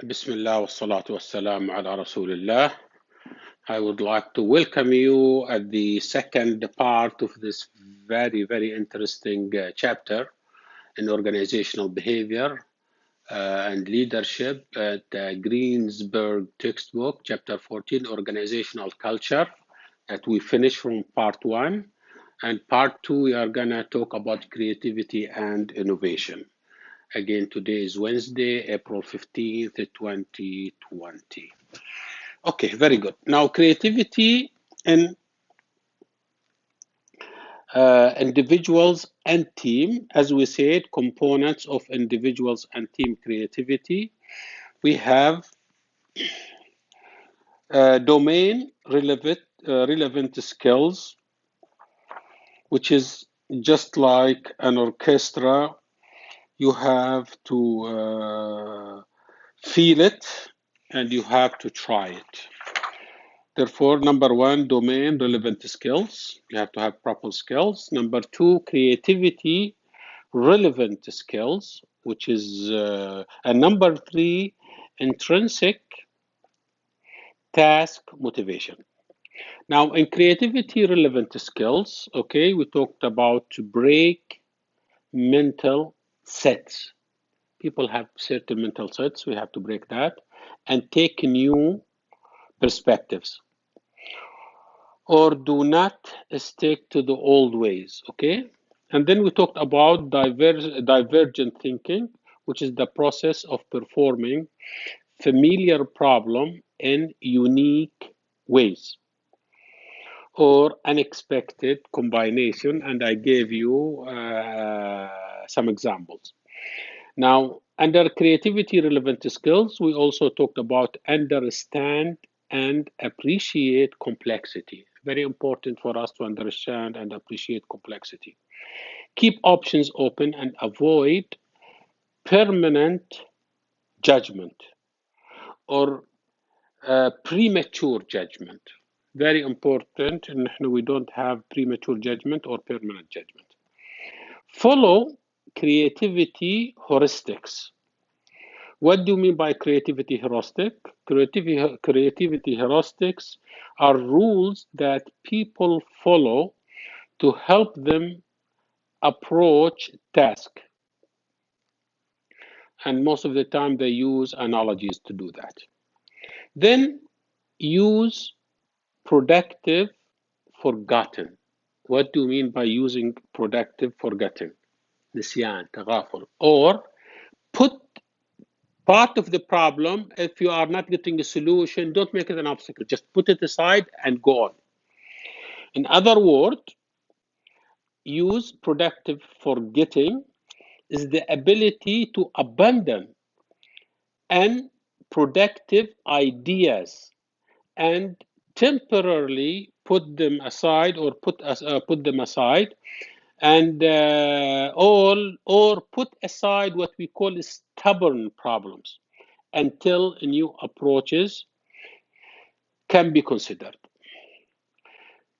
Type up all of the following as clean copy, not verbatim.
Bismillah wassalatu wassalam ala Rasulillah. I would like to welcome you at the second part of this very, very interesting chapter in organizational behavior and leadership at the Greensburg textbook, chapter 14, organizational culture, that we finished from part one. And part two, we are gonna talk about creativity and innovation. Again, today is Wednesday, April 15th, 2020. Okay, very good. Now, creativity in individuals and team, as we said, components of individuals and team creativity. We have domain relevant skills, which is just like an orchestra. You have to feel it and you have to try it. Therefore, number one, domain relevant skills. You have to have proper skills. Number two, creativity relevant skills, which is, and number three, intrinsic task motivation. Now, in creativity relevant skills, okay, we talked about to break mental sets. People have certain mental sets, we have to break that and take new perspectives, or do not stick to the old ways, okay? And then we talked about divergent thinking, which is the process of performing familiar problem in unique ways or unexpected combination, and I gave you some examples. Now, under creativity relevant skills, we also talked about understand and appreciate complexity. Very important for us to understand and appreciate complexity. Keep options open and avoid permanent judgment or premature judgment. Very important, and we don't have premature judgment or permanent judgment. Follow creativity heuristics. What do you mean by creativity heuristic? Creativity heuristics are rules that people follow to help them approach task. And most of the time they use analogies to do that. Then use productive forgotten. What do you mean by using productive forgotten? نسيان, تغافل. Or put part of the problem, if you are not getting a solution, don't make it an obstacle. Just put it aside and go on. In other words, use productive forgetting is the ability to abandon unproductive ideas and temporarily put them aside or put them aside and or put aside what we call stubborn problems until new approaches can be considered.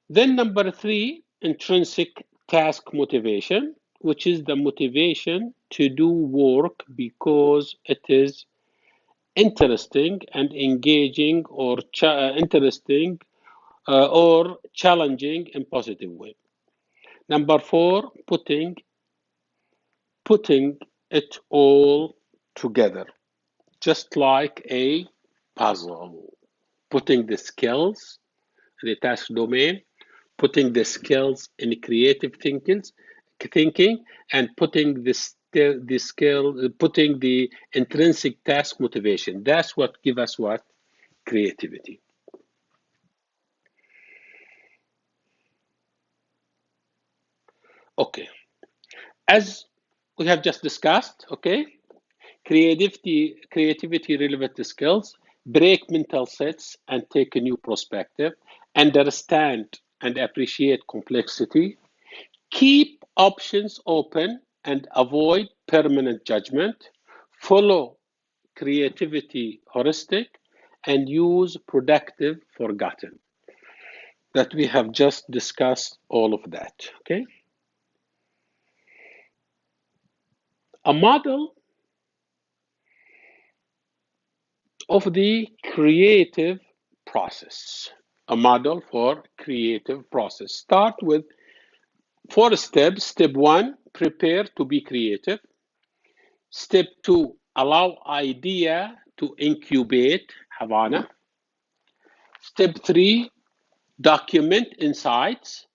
Then number three, intrinsic task motivation, which is the motivation to do work because it is interesting and engaging or interesting or challenging in positive way. Number four, putting it all together, just like a puzzle. Putting the skills in the task domain, putting the skills in creative thinking, and putting putting the intrinsic task motivation. That's what gives us what? Creativity. Okay. As we have just discussed, okay, creativity relevant skills, break mental sets and take a new perspective, understand and appreciate complexity, keep options open and avoid permanent judgment, follow creativity heuristic, and use productive forgotten. That we have just discussed all of that, okay? A model of the creative process. A model for creative process. Start with 4 steps. Step 1, prepare to be creative. Step 2, allow idea to incubate, Havana. Step 3, document insights.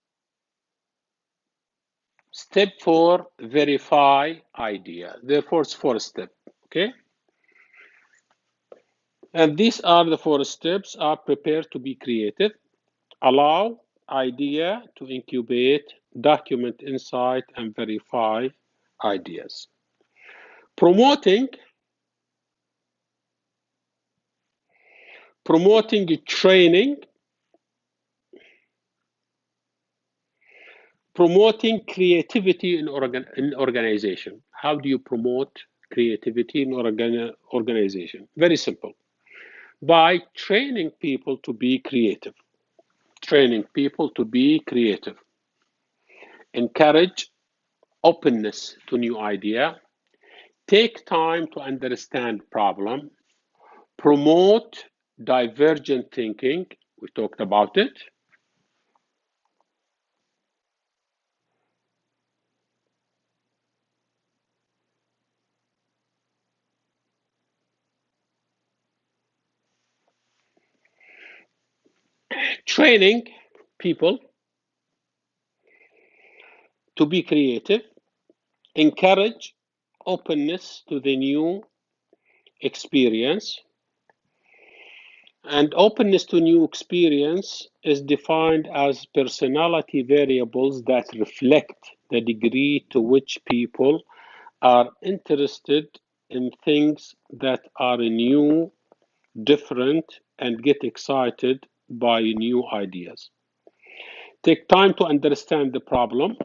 Step 4, verify idea. Therefore, it's 4 steps, okay? And these are the 4 steps: are prepared to be creative, allow idea to incubate, document insight, and verify ideas. Promoting training, promoting creativity in organization. How do you promote creativity in organization? Very simple. By training people to be creative. Training people to be creative. Encourage openness to new idea. Take time to understand problem. Promote divergent thinking. We talked about it. Training people to be creative. Encourage openness to the new experience. And openness to new experience is defined as personality variables that reflect the degree to which people are interested in things that are new, different, and get excited by new ideas. Take time to understand the problem.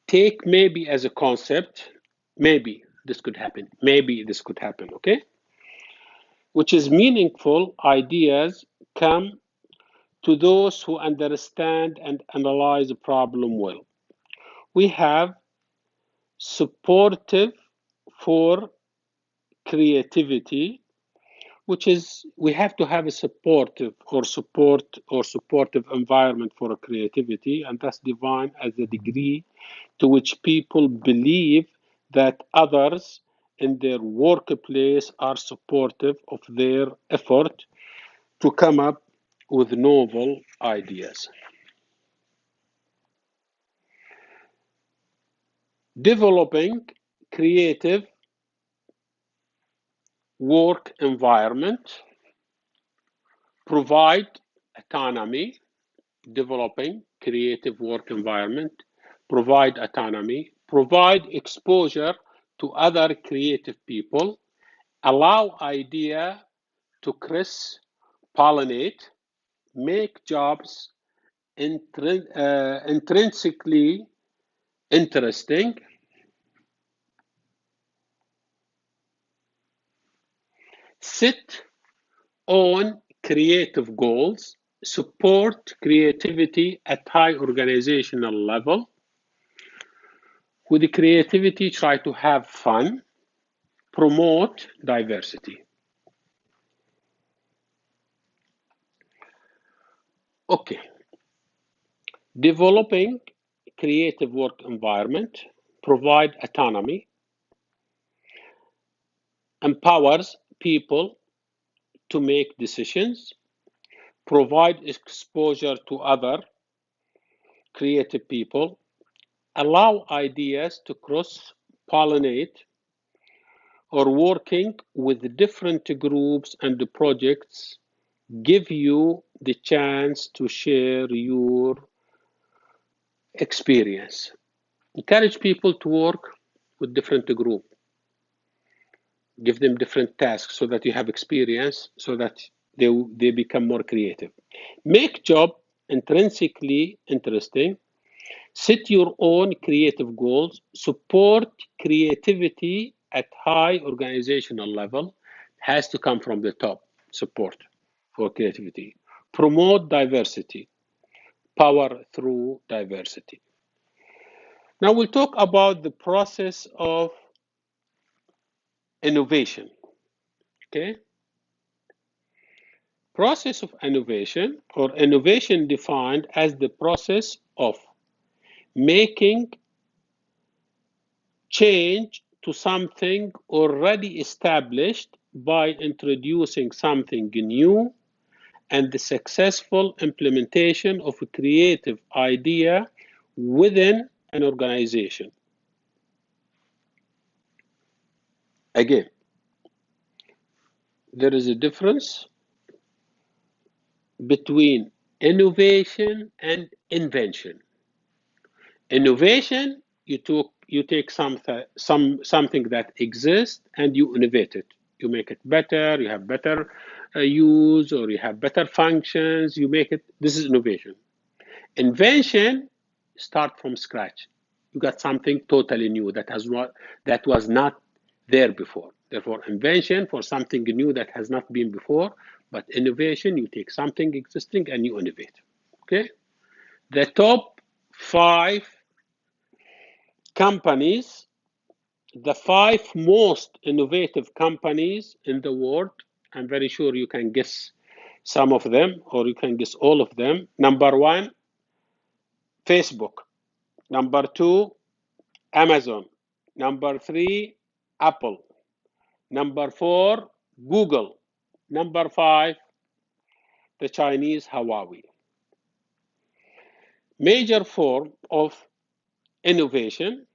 Take maybe as a concept, maybe this could happen, maybe this could happen, okay? Which is meaningful ideas come to those who understand and analyze the problem well. We have supportive for creativity, which is we have to have a supportive environment for creativity, and that's defined as the degree to which people believe that others in their workplace are supportive of their effort to come up with novel ideas. Developing creative work environment, provide autonomy. Developing creative work environment, provide autonomy, provide exposure to other creative people, allow idea to cross-pollinate, make jobs intrinsically interesting, set on creative goals, support creativity at high organizational level. With the creativity, try to have fun, promote diversity. Okay, developing creative work environment, provide autonomy, empowers people to make decisions, provide exposure to other creative people, allow ideas to cross-pollinate, or working with different groups and projects give you the chance to share your experience. Encourage people to work with different groups. Give them different tasks so that you have experience, so that they become more creative. Make job intrinsically interesting. Set your own creative goals. Support creativity at high organizational level. It has to come from the top. Support for creativity. Promote diversity. Power through diversity. Now we'll talk about the process of innovation. Okay. Process of innovation, or innovation defined as the process of making change to something already established by introducing something new and the successful implementation of a creative idea within an organization. Again, there is a difference between innovation and invention. Innovation, you take something that exists and you innovate it. You make it better, you have better use, or you have better functions, you make it. This is innovation. Invention, start from scratch. You got something totally new that was not there before. Therefore, invention for something new that has not been before, but innovation, you take something existing and you innovate. Okay? The top 5 companies, the 5 most innovative companies in the world, I'm very sure you can guess some of them, or you can guess all of them. Number 1, Facebook. Number 2, Amazon. Number 3, Apple. Number 4, Google. Number 5, the Chinese Huawei. Major form of innovation.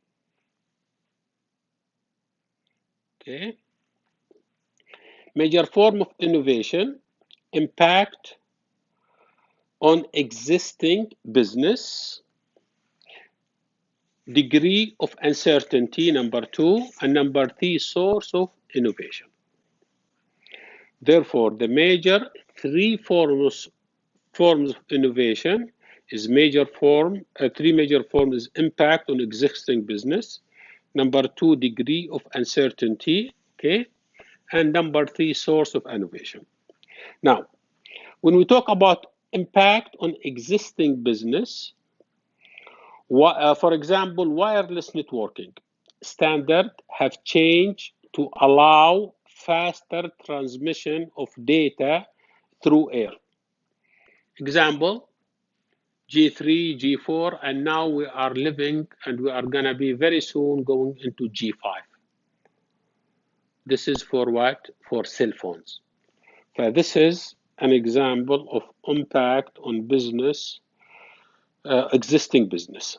Okay. Major form of innovation, impact on existing business, degree of uncertainty, number 2, and number 3, source of innovation. Therefore, the major 3 forms of innovation is 3 major forms is impact on existing business, number 2, degree of uncertainty, okay, and number 3, source of innovation. Now, when we talk about impact on existing business, for example, wireless networking standards have changed to allow faster transmission of data through air. Example, G3, G4, and now we are living and we are going to be very soon going into G5. This is for what? For cell phones. So this is an example of impact on business, existing business.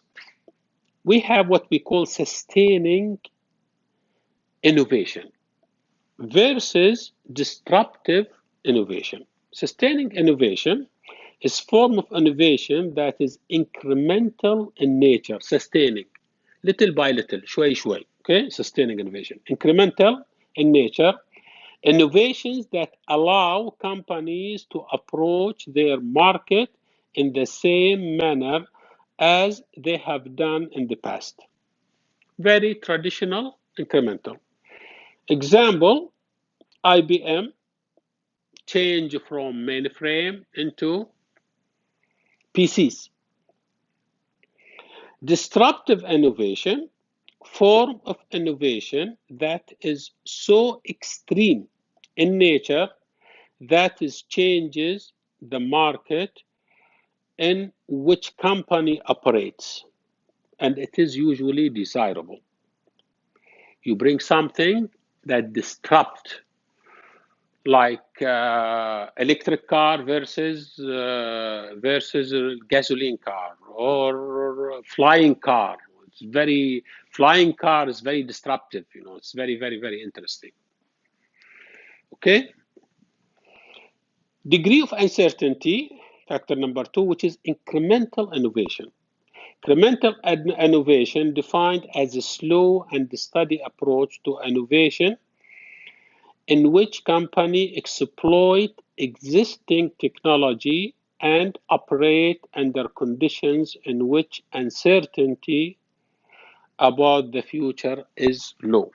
We have what we call sustaining innovation versus disruptive innovation. Sustaining innovation is form of innovation that is incremental in nature, sustaining, little by little, شوي شوي, okay? Sustaining innovation. Incremental in nature, innovations that allow companies to approach their market in the same manner as they have done in the past. Very traditional, incremental. Example, IBM change from mainframe into PCs. Disruptive innovation, form of innovation that is so extreme in nature that it changes the market in which company operates, and it is usually desirable. You bring something that disrupts, like electric car versus gasoline car, or flying car. Flying car is very disruptive, it's very, very, very interesting. Okay. Degree of uncertainty, factor number 2, which is incremental innovation. Incremental innovation defined as a slow and steady approach to innovation in which companies exploit existing technology and operate under conditions in which uncertainty about the future is low.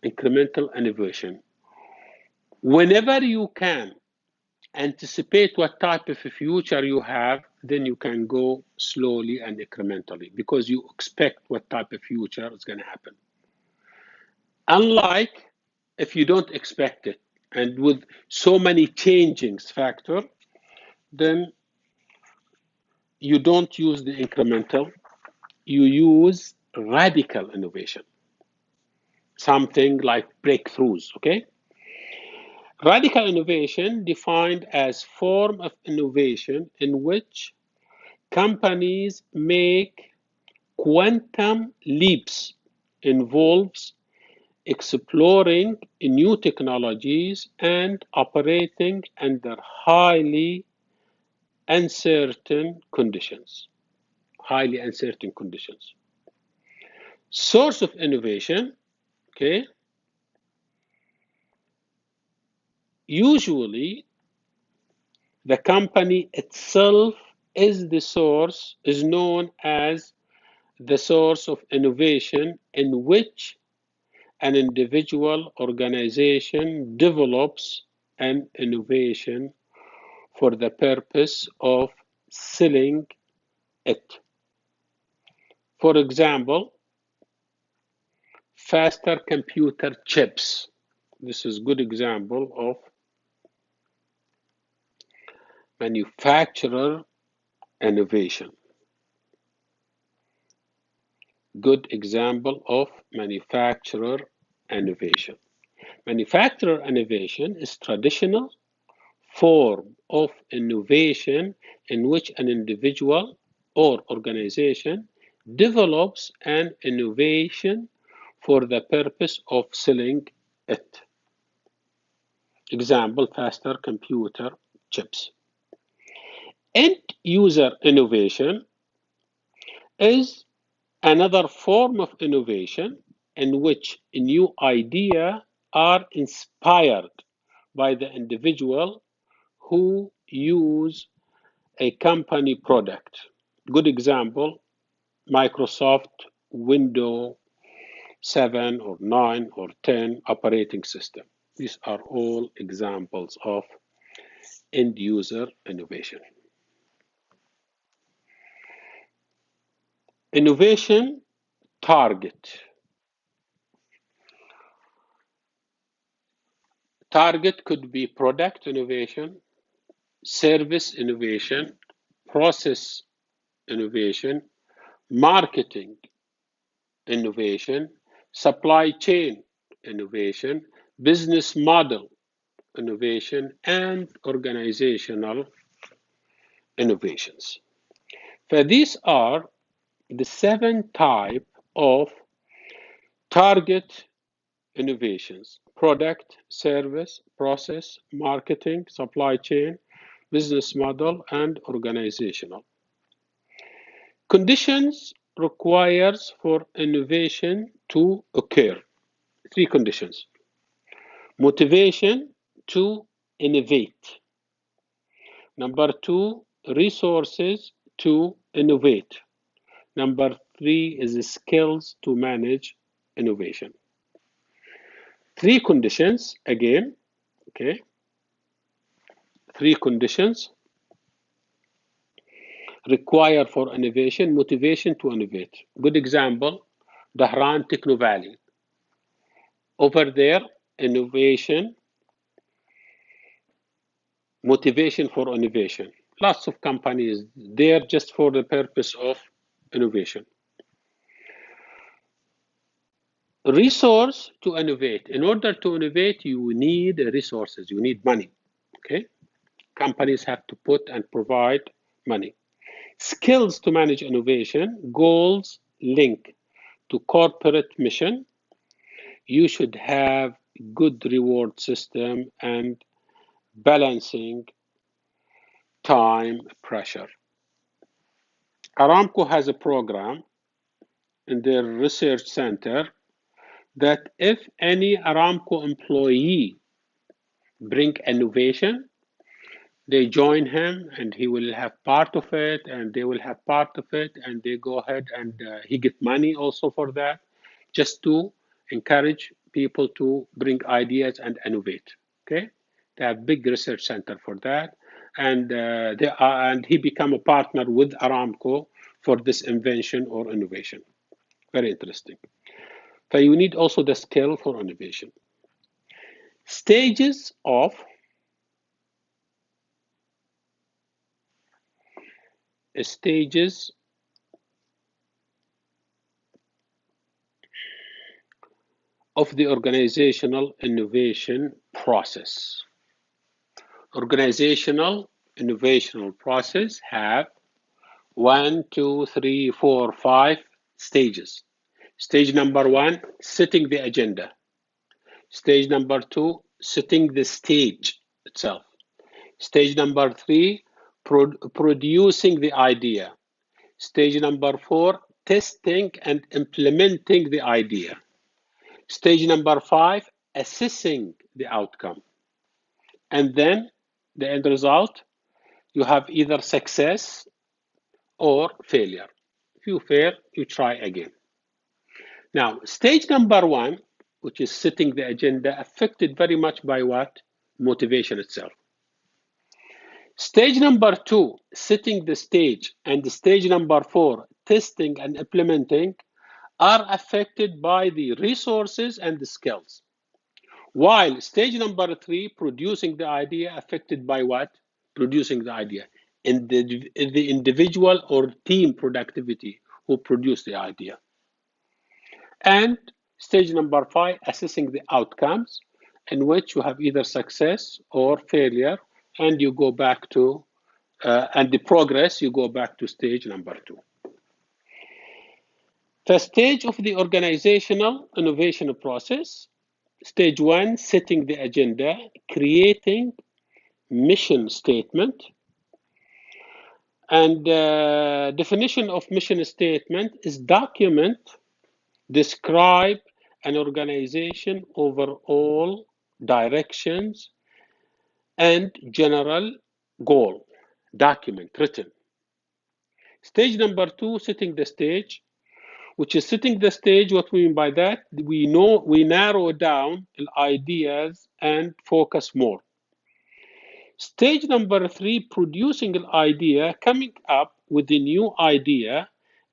Incremental innovation. Whenever you can anticipate what type of a future you have, then you can go slowly and incrementally because you expect what type of future is going to happen. Unlike if you don't expect it, and with so many changing factors, then you don't use the incremental, you use radical innovation, something like breakthroughs, okay? Radical innovation defined as form of innovation in which companies make quantum leaps, involves exploring new technologies and operating under highly uncertain conditions. Highly uncertain conditions. Source of innovation, okay? Usually, the company itself is the source, is known as the source of innovation in which an individual organization develops an innovation for the purpose of selling it. For example, faster computer chips. This is a good example of manufacturer innovation. Good example of manufacturer innovation. Manufacturer innovation is traditional form of innovation in which an individual or organization develops an innovation for the purpose of selling it. Example, faster computer chips. End user innovation is another form of innovation in which new ideas are inspired by the individual who use a company product. Good example, Microsoft Windows 7 or 9 or 10 operating system. These are all examples of end user innovation. Innovation target. Target could be product innovation, service innovation, process innovation, marketing innovation, supply chain innovation, business model innovation, and organizational innovations. So these are the 7 types of target innovations: product, service, process, marketing, supply chain, business model, and organizational. Conditions requires for innovation to occur. 3 conditions. Motivation to innovate. Number 2, resources to innovate. Number 3 is skills to manage innovation. 3 conditions again, okay? 3 conditions require for innovation: motivation to innovate. Good example, Dahran Techno Valley. Over there, innovation, motivation for innovation. Lots of companies there just for the purpose of innovation. Resource to innovate. In order to innovate, you need resources, you need money, okay? Companies have to put and provide money. Skills to manage innovation, goals link to corporate mission. You should have good reward system and balancing time pressure. Aramco has a program in their research center that if any Aramco employee bring innovation, they join him and he will have part of it and they will have part of it, and they go ahead and he get money also for that, just to encourage people to bring ideas and innovate. Okay, they have big research center for that, and and he become a partner with Aramco for this invention or innovation. Very interesting. So you need also the skill for innovation. Stages of the organizational innovation process. Organizational innovational process have 1, 2, 3, 4, 5 stages. Stage number 1, setting the agenda. Stage number 2, setting the stage itself. Stage number 3, producing the idea. Stage number 4, testing and implementing the idea. Stage number 5, assessing the outcome. And then the end result, you have either success or failure. If you fail, you try again. Now, stage number 1, which is setting the agenda, affected very much by what? Motivation itself. Stage number 2, setting the stage, and stage number 4, testing and implementing, are affected by the resources and the skills. While stage number 3, producing the idea, affected by what? Producing the idea. In the individual or team productivity who produce the idea. And stage number 5, assessing the outcomes, in which you have either success or failure, and you go back to, and the progress, you go back to stage number 2. The stage of the organizational innovation process. Stage 1, setting the agenda, creating mission statement. And definition of mission statement is document, describe an organization overall directions and general goal. Document, written. Stage number 2, setting the stage, which is setting the stage. What we mean by that, we narrow down ideas and focus more. Stage number 3, producing an idea, coming up with a new idea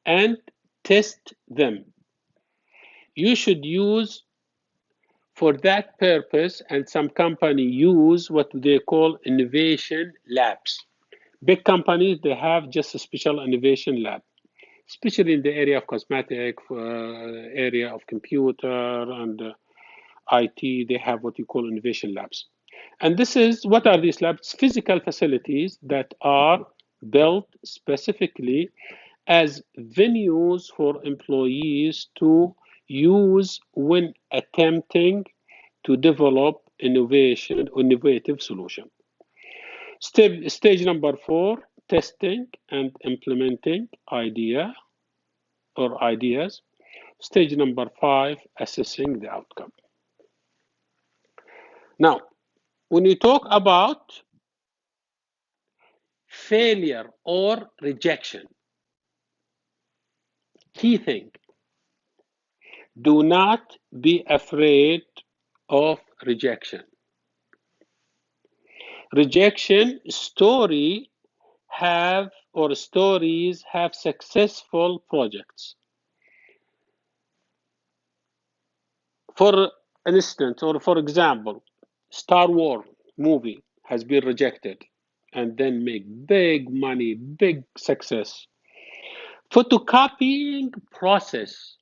and test them. You should use for that purpose, and some company use what they call innovation labs. Big companies, they have just a special innovation lab, especially in the area of cosmetic, area of computer and IT, they have what you call innovation labs. And this is, what are these labs? Physical facilities that are built specifically as venues for employees to use when attempting to develop innovative solution. Stage number 4, testing and implementing ideas. Stage number 5, assessing the outcome. Now, when you talk about failure or rejection, key thing, do not be afraid of rejection. Rejection stories have successful projects. For instance, or for example, Star Wars movie has been rejected and then make big money, big success. Photocopying process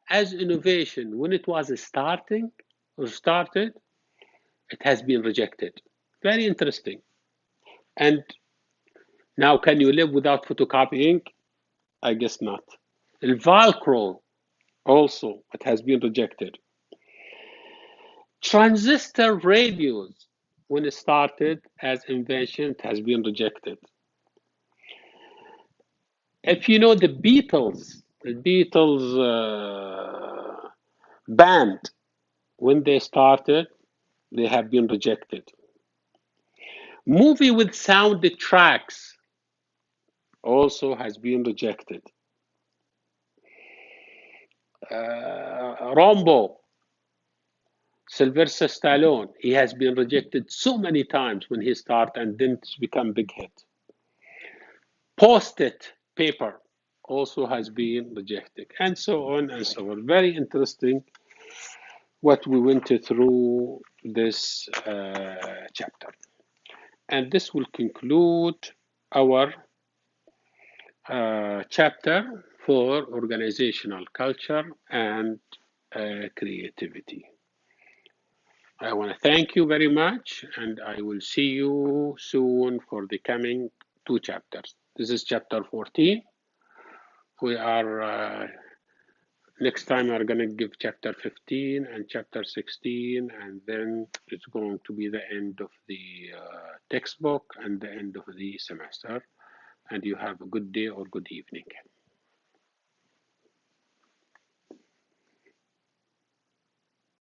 as innovation, when it was started, it has been rejected. Very interesting. And now, can you live without photocopying? I guess not. And Velcro also, it has been rejected. Transistor radios, when it started as invention, it has been rejected. If you know the Beatles band, when they started, they have been rejected. Movie with sound tracks also has been rejected. Rambo, Sylvester Stallone, he has been rejected so many times when he started and didn't become big hit. Post-it paper also has been rejected, and so on and so on. Very interesting what we went through this chapter. And this will conclude our chapter for organizational culture and creativity. I want to thank you very much, and I will see you soon for the coming 2 chapters. This is chapter 14. We are, next time we're going to give chapter 15 and chapter 16, and then it's going to be the end of the textbook and the end of the semester. And you have a good day or good evening.